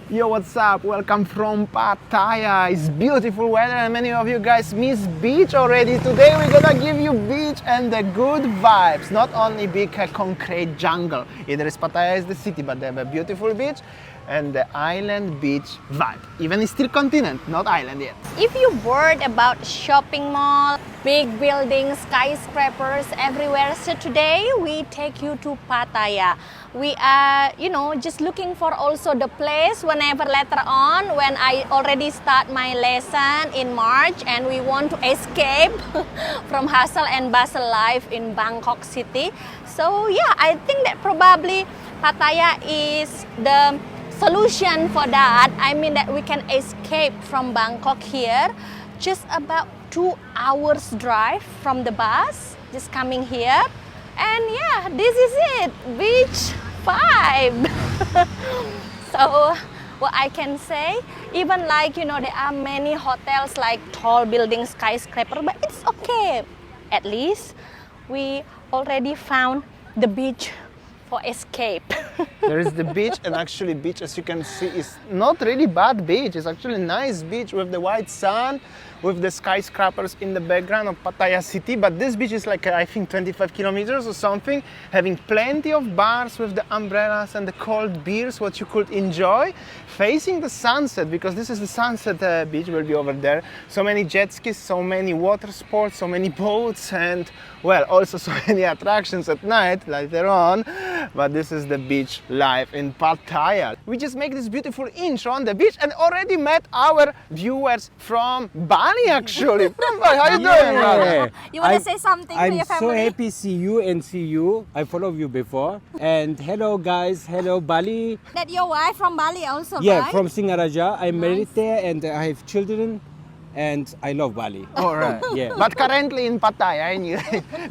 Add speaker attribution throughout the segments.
Speaker 1: Yo, what's up? Welcome from Pattaya. It's beautiful weather and many of you guys miss beach already. Today we're gonna give you beach and the good vibes. Not only big concrete jungle. Either is Pattaya is the city, but they have a beautiful beach and the island beach vibe. Even it's still continent, not island yet.
Speaker 2: If you're bored about shopping mall, big buildings, skyscrapers everywhere, so today we take you to Pattaya. We are, just looking for also the place whenever later on when I already start my lesson in March and we want to escape from hustle and bustle life in Bangkok city. So yeah, I think that probably Pattaya is the solution for that. I mean that we can escape from Bangkok here, just about 2 hours drive from the bus, just coming here. And yeah, this is it, beach vibe. So what I can say, even like, there are many hotels like tall buildings, skyscraper, but it's okay. At least we already found the beach for escape.
Speaker 1: There is the beach, and actually beach, as you can see, is not really bad beach. It's actually a nice beach with the white sun, with the skyscrapers in the background of Pattaya city. But this beach is like, I think 25 kilometers or something, having plenty of bars with the umbrellas and the cold beers, what you could enjoy, facing the sunset, because this is the sunset beach, will be over there. So many jet skis, so many water sports, so many boats, and well, also so many attractions at night later on. But this is the beach life in Pattaya. We just make this beautiful intro on the beach and already met our viewers from Bali actually. From Bali. How you doing, brother?
Speaker 2: You want to say something to your family?
Speaker 3: I'm so happy see you. I followed you before. And hello guys, hello Bali.
Speaker 2: That your wife from Bali also,
Speaker 3: Yeah,
Speaker 2: right?
Speaker 3: from Singaraja. I'm married there and I have children. And I love Bali.
Speaker 1: All right.
Speaker 3: Yeah.
Speaker 1: But currently in Pattaya,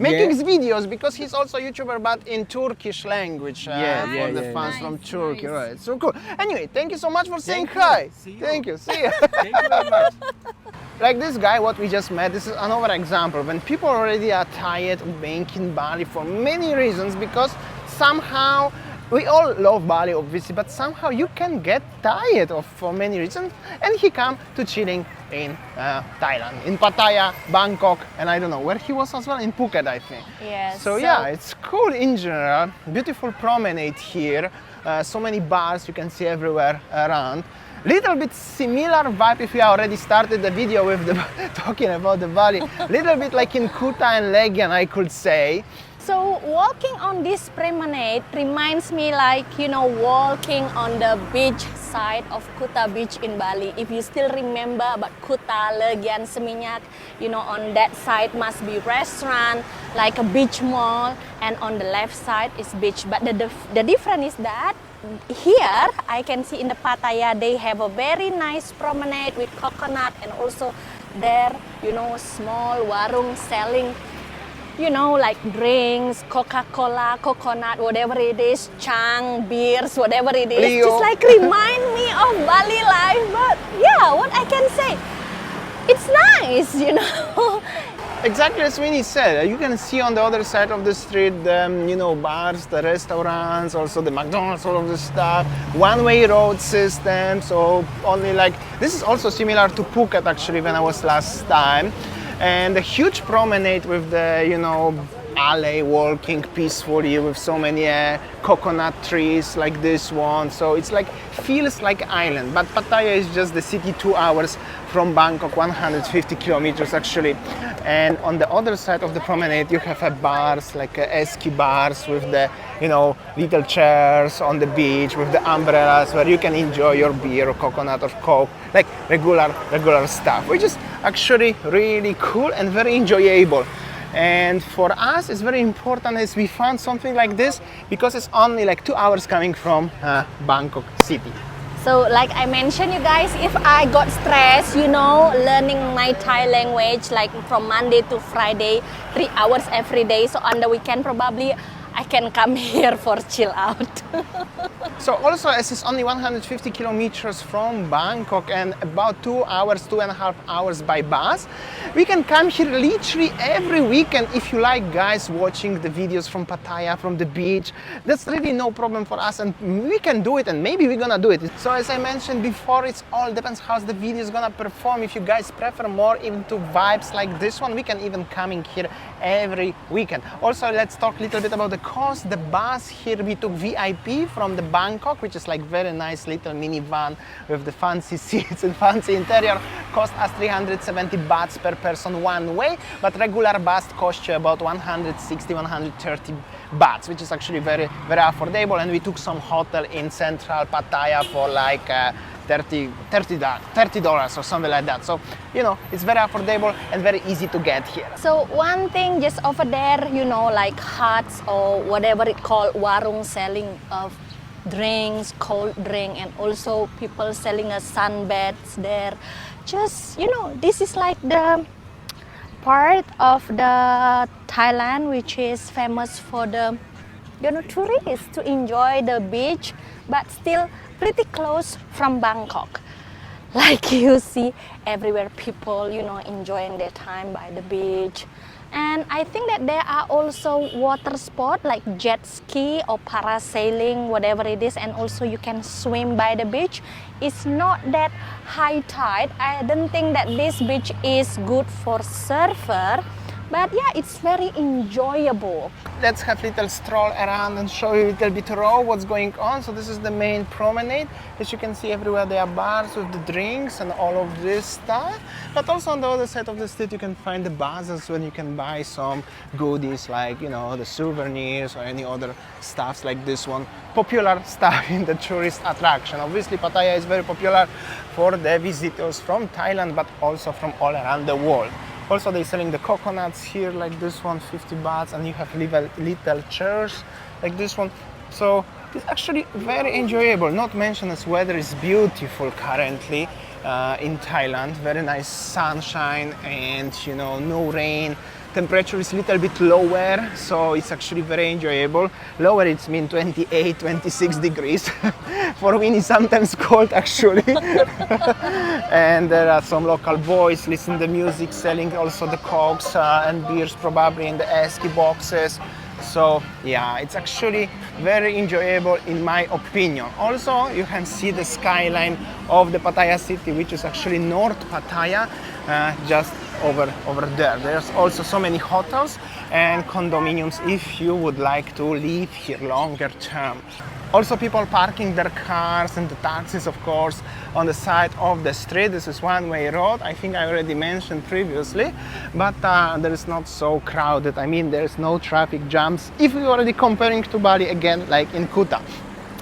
Speaker 1: making videos because he's also a YouTuber, but in Turkish language for the fans from Turkey.
Speaker 2: Nice.
Speaker 1: Right. So cool. Anyway, thank you so much for saying hi.
Speaker 3: See you.
Speaker 1: Thank you. See you.
Speaker 3: Thank you very much.
Speaker 1: Like this guy, what we just met, this is another example when people already are tired of being in Bali for many reasons, because somehow we all love Bali obviously, but somehow you can get tired of for many reasons, and he come to chilling in Thailand, in Pattaya, Bangkok, and I don't know where he was as well, in Phuket I think.
Speaker 2: Yes.
Speaker 1: So yeah, it's cool in general, beautiful promenade here, so many bars you can see everywhere around. Little bit similar vibe if we already started the video with the talking about the Bali. Little bit like in Kuta and Legian, I could say.
Speaker 2: So walking on this promenade reminds me like, walking on the beach side of Kuta Beach in Bali. If you still remember about Kuta, Legian, Seminyak, on that side must be restaurant, like a beach mall, and on the left side is beach. But the difference is that here I can see in the Pattaya they have a very nice promenade with coconut, and also there, small warung selling like drinks, Coca-Cola, coconut, whatever it is, chang, beers, whatever it is.
Speaker 1: Leo.
Speaker 2: Just like remind me of Bali life. But yeah, what I can say, it's nice,
Speaker 1: Exactly as Winny said, you can see on the other side of the street the bars, the restaurants, also the McDonald's, all of the stuff, one-way road system, so only like, this is also similar to Phuket actually when I was last time. And a huge promenade with the, alley walking peacefully with so many coconut trees like this one. So it's like, feels like island. But Pattaya is just the city 2 hours from Bangkok, 150 kilometers actually. And on the other side of the promenade, you have bars, like esky bars with the, little chairs on the beach with the umbrellas where you can enjoy your beer or coconut or coke, like regular stuff, which is actually really cool and very enjoyable. And for us, it's very important as we found something like this because it's only like 2 hours coming from Bangkok city.
Speaker 2: So like I mentioned, you guys, if I got stressed, learning my Thai language like from Monday to Friday, 3 hours every day. So on the weekend probably I can come here for chill out.
Speaker 1: So also, as it's only 150 kilometers from Bangkok and about 2 hours, 2.5 hours by bus, we can come here literally every weekend. If you like, guys, watching the videos from Pattaya, from the beach, that's really no problem for us, and we can do it, and maybe we're gonna do it. So as I mentioned before, it's all depends how the video is gonna perform. If you guys prefer more into vibes like this one, we can even coming here every weekend. Also, let's talk a little bit about the cost. The bus here, we took VIP from the Bangkok, which is like very nice little minivan with the fancy seats and fancy interior. Cost us 370 bahts per person one way, but regular bus costs you about 160, 130 bahts, which is actually very, very affordable. And we took some hotel in central Pattaya for like $30 or something like that. So, you know, it's very affordable and very easy to get here.
Speaker 2: So one thing just over there, you know, like huts or whatever it called, warung selling of drinks, cold drink, and also people selling a sunbeds there. Just, you know, this is like the part of the Thailand which is famous for the, you know, tourists to enjoy the beach, but still pretty close from Bangkok. Like you see everywhere people, you know, enjoying their time by the beach. And I think that there are also water sports like jet ski or parasailing, whatever it is, and also you can swim by the beach. It's not that high tide. I don't think that this beach is good for surfer, but yeah, it's very enjoyable.
Speaker 1: Let's have a little stroll around and show you a little bit raw what's going on. So this is the main promenade. As you can see, everywhere there are bars with the drinks and all of this stuff. But also on the other side of the street you can find the bazaars when you can buy some goodies like, you know, the souvenirs or any other stuffs like this one. Popular stuff in the tourist attraction. Obviously Pattaya is very popular for the visitors from Thailand, but also from all around the world. Also, they're selling the coconuts here, like this one, 50 bahts, and you have little chairs like this one. So it's actually very enjoyable. Not mention as weather is beautiful currently in Thailand. Very nice sunshine and, you know, no rain. Temperature is a little bit lower, so it's actually very enjoyable. Lower, it's mean 28, 26 degrees. For Winny, sometimes cold actually. And there are some local boys listening to the music, selling also the cokes and beers probably in the esky boxes. So yeah, it's actually very enjoyable in my opinion. Also, you can see the skyline of the Pattaya city, which is actually North Pattaya, just over there. There's also so many hotels and condominiums if you would like to live here longer term. Also, people parking their cars and the taxis, of course, on the side of the street. This is one-way road. I think I already mentioned previously, but there is not so crowded. I mean, there's no traffic jams. If we're already comparing to Bali again, like in Kuta,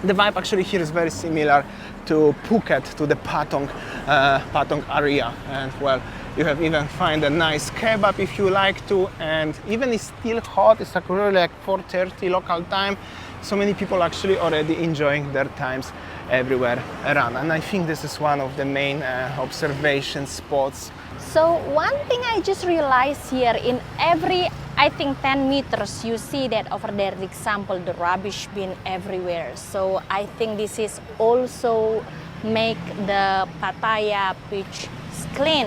Speaker 1: the vibe actually here is very similar to Phuket, to the Patong area, and well, you have even find a nice kebab if you like to, and even it's still hot. It's actually like 4:30 local time. So many people actually already enjoying their times everywhere around, and I think this is one of the main observation spots.
Speaker 2: So one thing I just realized here, in every, I think 10 meters, you see that over there, for example, the rubbish bin everywhere. So I think this is also make the Pattaya beach clean.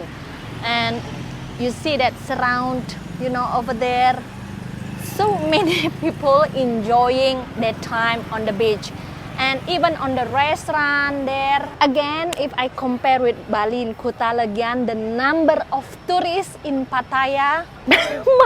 Speaker 2: And you see that surround, you know, over there, so many people enjoying their time on the beach. And even on the restaurant there, again, if I compare with Bali and Kuta again, the number of tourists in Pattaya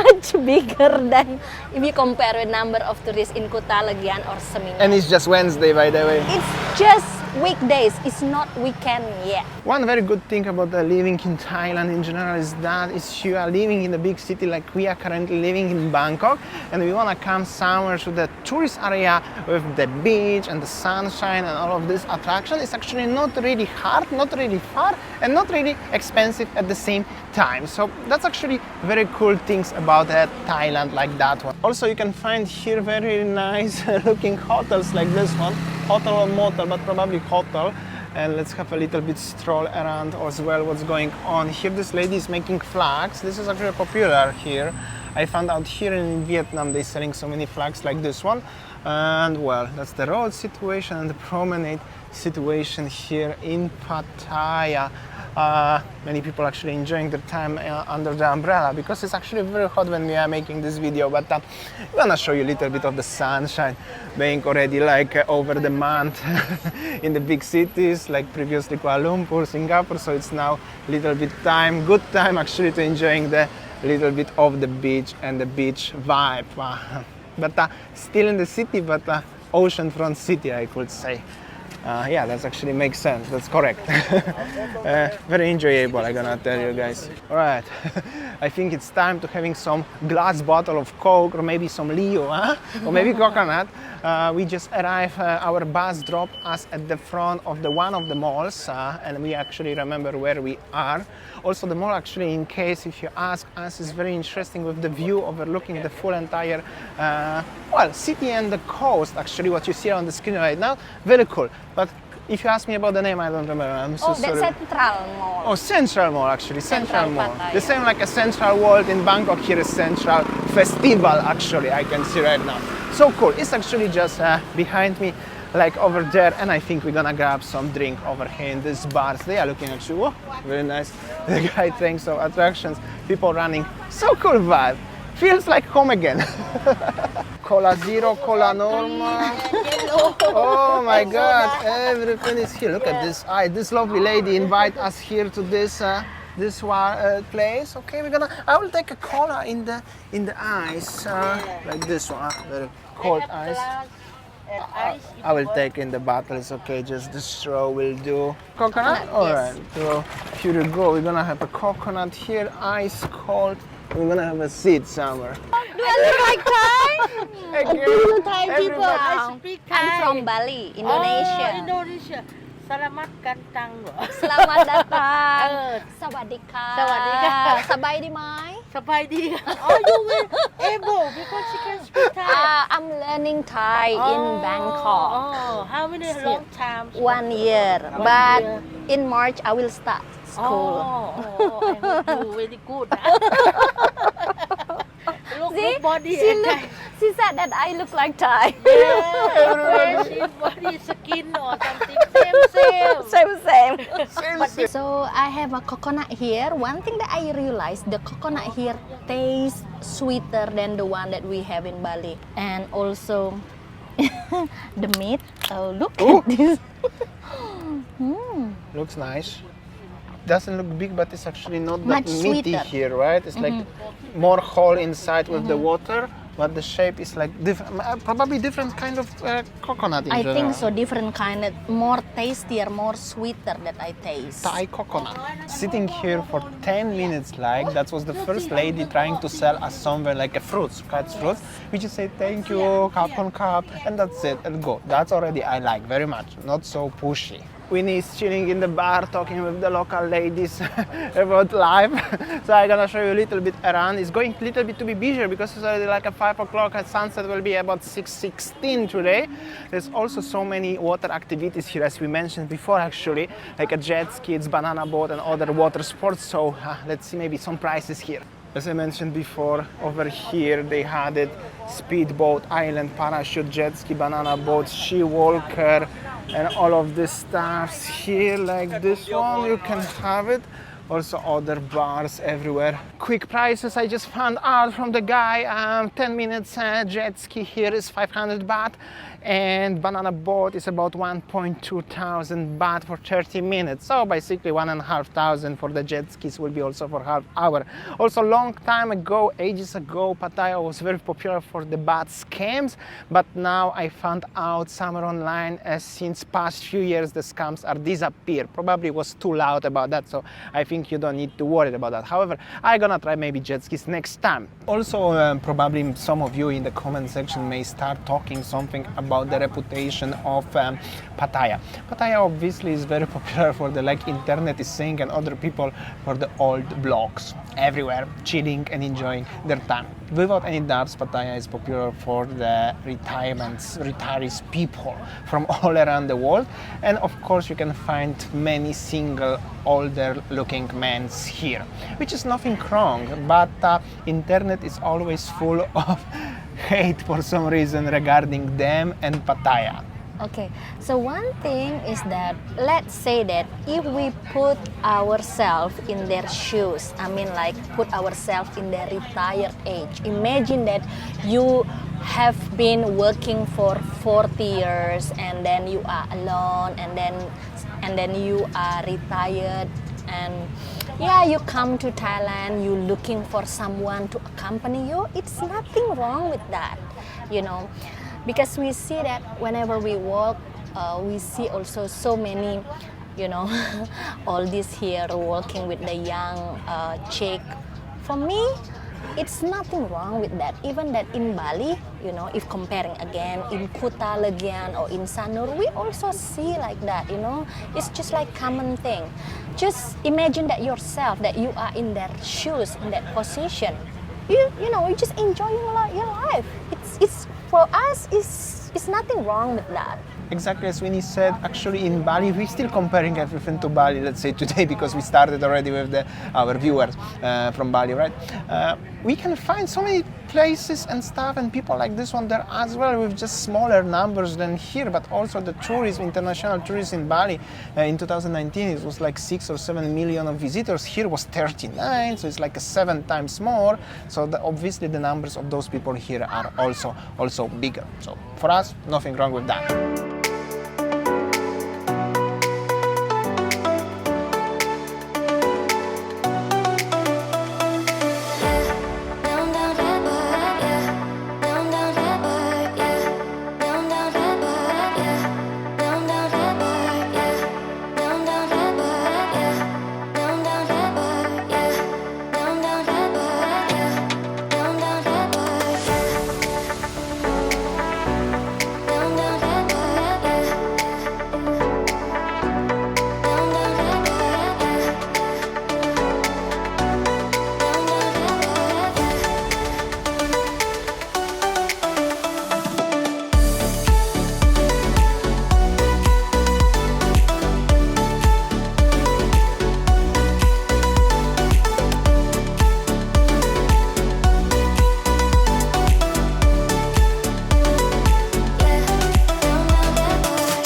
Speaker 2: much bigger than if you compare with number of tourists in Kuta again or Seminyak.
Speaker 1: And it's just Wednesday, by the way.
Speaker 2: It's just weekdays, it's not weekend yet.
Speaker 1: One very good thing about living in Thailand in general is that you are living in a big city like we are currently living in Bangkok, and we want to come somewhere to the tourist area with the beach and the sunshine and all of this attraction. It's actually not really hard, not really far, and not really expensive at the same time. So that's actually very cool things about Thailand like that one. Also, you can find here very nice looking hotels like this one. Hotel or motel, but probably hotel. And let's have a little bit stroll around as well what's going on here. This lady is making flags. This is actually popular here. I found out here in Vietnam they're selling so many flags like this one. And well, that's the road situation and the promenade situation here in Pattaya. Many people actually enjoying their time under the umbrella because it's actually very hot when we are making this video, but I'm gonna show you a little bit of the sunshine being already like over the month in the big cities like previously Kuala Lumpur, Singapore, so it's now little bit time, good time actually to enjoying the little bit of the beach and the beach vibe. But still in the city, but oceanfront city I could say. Yeah, that actually makes sense. That's correct. Very enjoyable, I'm gonna tell you guys. All right, I think it's time to having some glass bottle of Coke or maybe some Leo, huh? Or maybe coconut. We just arrived. Our bus dropped us at the front of one of the malls, and we actually remember where we are. Also, the mall actually, in case if you ask us, is very interesting with the view overlooking the full entire well, city and the coast. Actually, what you see on the screen right now, very cool. But if you ask me about the name, I don't remember. I'm so sorry.
Speaker 2: The Central Mall.
Speaker 1: Oh, Central Mall actually. Central Mall.
Speaker 2: Pattaya.
Speaker 1: The same like a Central World in Bangkok. Here is Central Festival actually. I can see right now. So cool. It's actually just behind me, like over there, and I think we're gonna grab some drink over here in these bars. They are looking actually, whoa, very nice. The guy thinks of attractions, people running. So cool vibe. Feels like home again. Cola Zero, Cola Normal. Oh my God, everything is here. Look at this. This lovely lady invite us here to this place. Okay, I will take a cola in the ice, like this one, very cold ice. I will take in the bottle. It's okay. Just the straw will do. Coconut. All right. So here you go. We're gonna have a coconut here, ice cold. We're gonna have a seat somewhere.
Speaker 2: Do I look like Thai?
Speaker 1: Again,
Speaker 4: Thai people, I speak Thai.
Speaker 2: I'm from Bali, Indonesia.
Speaker 4: Oh, Indonesia. Selamat datang.
Speaker 2: Selamat datang. Sawadika.
Speaker 4: Sawadika.
Speaker 2: Sabai di mai.
Speaker 4: สบายดี Oh, you will able because you can speak Thai.
Speaker 2: I'm learning Thai in Bangkok.
Speaker 4: Oh, how many long time?
Speaker 2: 1 year. But in March I will start school.
Speaker 4: Oh, I hope you very good. Look,
Speaker 2: See,
Speaker 4: body
Speaker 2: she said that I look like Thai.
Speaker 4: Yeah, body skin or something. Same.
Speaker 2: Same. So I have a coconut here. One thing that I realized, the coconut here tastes sweeter than the one that we have in Bali. And also the meat. Oh, look at this.
Speaker 1: looks nice. Doesn't look big, but it's actually not that
Speaker 2: Much
Speaker 1: meaty
Speaker 2: sweeter.
Speaker 1: here, right? It's like more whole inside with the water, but the shape is like different, probably different kind of coconut in
Speaker 2: I
Speaker 1: general.
Speaker 2: think so, different kind of, more tastier, more sweeter that I taste.
Speaker 1: Thai coconut. Sitting here for 10 minutes, like that was the first lady trying to sell us somewhere like a fruits, cut fruits. We just say thank you, cup on cup, and that's it, and go. That's already I like very much, not so pushy. Winnie is chilling in the bar talking with the local ladies about life. So I'm gonna show you a little bit around. It's going a little bit to be busier because it's already like at 5 o'clock. At sunset will be about 6:16 today. There's also so many water activities here, as we mentioned before actually, like a jet skis, banana boat and other water sports. So let's see maybe some prices here. As I mentioned before, over here they had it speedboat, island parachute, jet ski, banana boat, she walker, and all of this stuff here, like this one, you can have it. Also other bars everywhere. Quick prices I just found out from the guy. 10 minutes jet ski here is 500 baht, and banana boat is about 1.2 thousand baht for 30 minutes. So basically 1,500 for the jet skis will be also for half hour. Also long time ago, ages ago, Pattaya was very popular for the baht scams, but now I found out somewhere online since past few years the scams are disappeared. Probably was too loud about that, so I think you don't need to worry about that. However, I'm gonna try maybe jet skis next time. Also, probably some of you in the comment section may start talking something about the reputation of Pattaya. Pattaya obviously is very popular for the, like internet is saying, and other people for the old blogs everywhere, chilling and enjoying their time. Without any doubts, Pattaya is popular for the retirees people from all around the world, and of course you can find many single older looking young men here, which is nothing wrong, but internet is always full of hate for some reason regarding them and Pattaya.
Speaker 2: Okay, so one thing is that let's say that if we put ourselves in their shoes, I mean like put ourselves in their retired age. Imagine that you have been working for 40 years and then you are alone and then you are retired and yeah, you come to Thailand, you looking for someone to accompany you. It's nothing wrong with that, you know. Because we see that whenever we walk, we see also so many, you know, all these here walking with the young chick. For me, it's nothing wrong with that. Even that in Bali, you know, if comparing again in Kuta Legian or in Sanur, we also see like that, you know. It's just like common thing. Just imagine that yourself, that you are in their shoes, in that position. You know, you just enjoying your life. It's for us, it's nothing wrong with that.
Speaker 1: Exactly as Winnie said, actually in Bali, we're still comparing everything to Bali, let's say today, because we started already with our viewers from Bali, right? We can find so many places and stuff and people like this one there as well, with just smaller numbers than here, but also the tourism, international tourism in Bali in 2019, it was like 6 or 7 million of visitors. Here was 39, so it's like 7 times more. So obviously the numbers of those people here are also bigger. So for us, nothing wrong with that.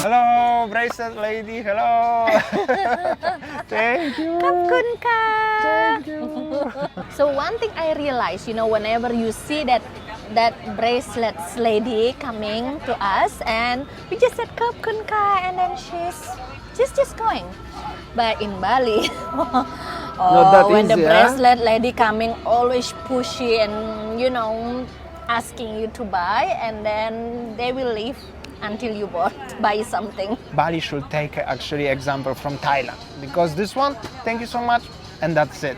Speaker 1: Hello, bracelet lady. Hello. Thank you.
Speaker 2: Kapkun ka.
Speaker 1: Thank you.
Speaker 2: So one thing I realized, you know, whenever you see that bracelets lady coming to us, and we just said kapkun ka, and then she's just going. But in Bali,
Speaker 1: Not that
Speaker 2: when the
Speaker 1: easy,
Speaker 2: bracelet lady coming, always pushy and you know asking you to buy, and then they will leave until you buy something.
Speaker 1: Bali should take actually example from Thailand, because this one, thank you so much, and that's it.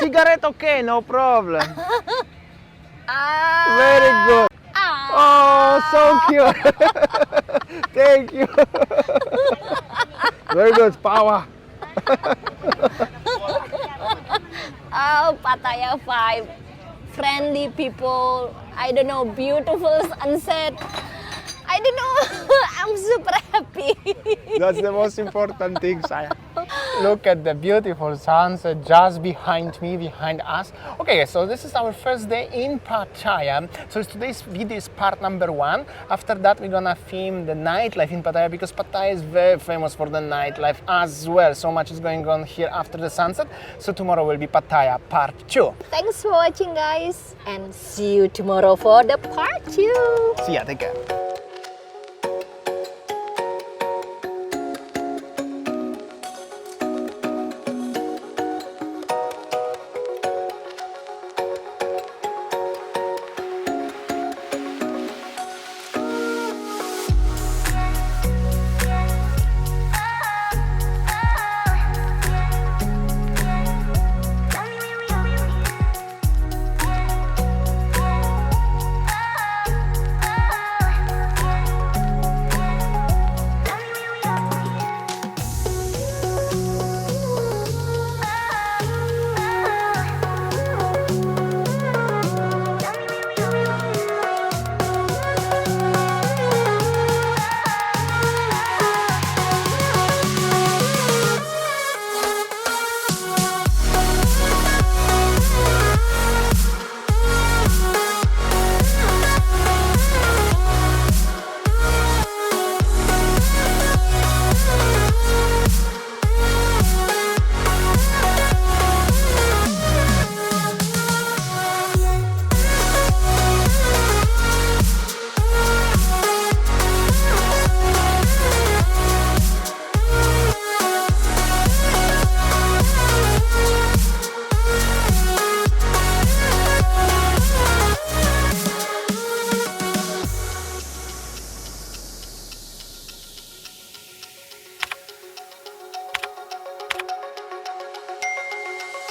Speaker 1: cigarette, okay, no problem.
Speaker 2: Ah.
Speaker 1: Very good.
Speaker 2: Ah.
Speaker 1: Oh, so cute. Thank you. Very good, power.
Speaker 2: Oh, Pattaya 5. Friendly people. I don't know, beautiful sunset. I don't know. I'm super happy.
Speaker 1: That's the most important thing, Saya. Look at the beautiful sunset just behind me, behind us. Okay, so this is our first day in Pattaya. So today's video is part number 1. After that, we're gonna film the nightlife in Pattaya because Pattaya is very famous for the nightlife as well. So much is going on here after the sunset. So tomorrow will be Pattaya part 2.
Speaker 2: Thanks for watching, guys, and see you tomorrow for the part 2.
Speaker 1: See ya, take care.